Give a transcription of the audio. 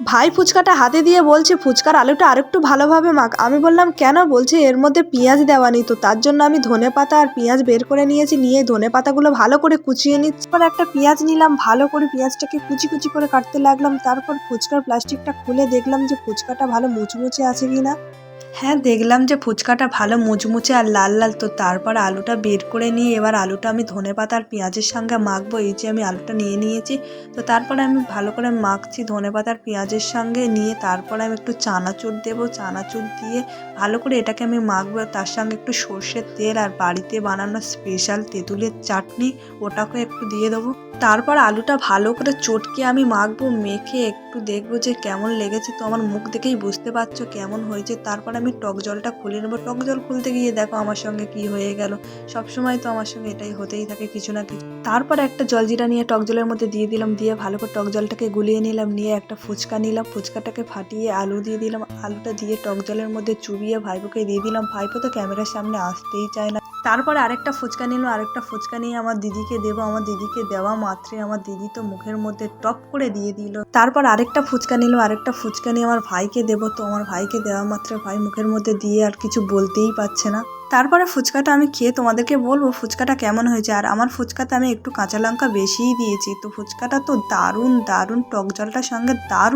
ভাই ফুচকাটা হাতে দিয়ে বলছে ফুচকার আলুটা আরেকটু ভালোভাবে মাখ। আমি বললাম কেন? বলছে এর মধ্যে পেঁয়াজ দেওয়া নেই। তো তার জন্য আমি ধনেপাতা আর পেঁয়াজ বের করে নিয়েছি, নিয়ে ধনেপাতাগুলো ভালো করে কুচিয়ে নিচ্ছি। তারপর একটা পেঁয়াজ নিলাম, ভালো করে পেঁয়াজটাকে কুচি কুচি করে কাটতে লাগলাম। তারপর ফুচকার প্লাস্টিকটা খুলে দেখলাম যে ফুচকাটা ভালো মুচমুচে আছে কিনা। হ্যাঁ, দেখলাম যে ফুচকাটা ভালো মুচমুচে আর লাল লাল। তো তারপর আলুটা বের করে নিয়ে এবার আলুটা আমি ধনেপাতা আর পেঁয়াজের সঙ্গে মাখবো। এই যে আমি আলুটা নিয়ে নিয়েছি। তো তারপরে আমি ভালো করে মাখছি ধনেপাতা আর পেঁয়াজের সঙ্গে, নিয়ে তারপরে আমি একটু চানাচুর দেবো। চানাচুর দিয়ে ভালো করে এটাকে আমি মাখবো। তার সঙ্গে একটু সর্ষের তেল আর বাড়িতে বানানো স্পেশাল তেঁতুলের চাটনি ওটাকে একটু দিয়ে দেবো। তারপর আলুটা ভালো করে চটকে আমি মাখবো, মেখে একটু দেখবো যে কেমন লেগেছে। তো আমার মুখ দেখেই বুঝতে পারছো কেমন হয়েছে। তারপর আমি টক জলটা খুলে নেবো। টক জল খুলতে গিয়ে দেখো আমার সঙ্গে কি হয়ে গেল। সবসময় তো আমার সঙ্গে এটাই হতেই থাকে কিছু না কিছু। তারপর একটা জলজিরা নিয়ে টক জলের মধ্যে দিয়ে দিলাম, দিয়ে ভালো করে টক জলটাকে গুলিয়ে নিলাম, নিয়ে একটা ফুচকা নিলাম, ফুচকাটাকে ফাটিয়ে আলু দিয়ে দিলাম, আলুটা দিয়ে টক জলের মধ্যে চুবিয়ে ভাইপোকে দিয়ে দিলাম। ভাইপো তো ক্যামেরার সামনে আসতেই চায় না। তারপরে আরেকটা ফুচকা নিলাম, আরেকটা ফুচকা নিয়ে আমার দিদিকে দেবো। আমার দিদিকে দেওয়া মাত্রই আমার দিদি তো মুখের মধ্যে টপ করে দিয়ে দিল। তারপর আরেকটা ফুচকা নিলাম, আরেকটা ফুচকা নিয়ে আমার ভাইকে দেবো। তো আমার ভাইকে দেওয়া মাত্র ভাই মুখের মধ্যে দিয়ে আর কিছু বলতেই পারছে না। তারপরে ফুচকাটা আমি খেয়ে তোমাদেরকে বলবো ফুচকাটা কেমন হয়েছে। আর আমার ফুচকাতে আমি একটু কাঁচা লঙ্কা বেশিই দিয়েছি। তো ফুচকাটা তো দারুণ দারুণ, টক জলটার সঙ্গে দারুণ।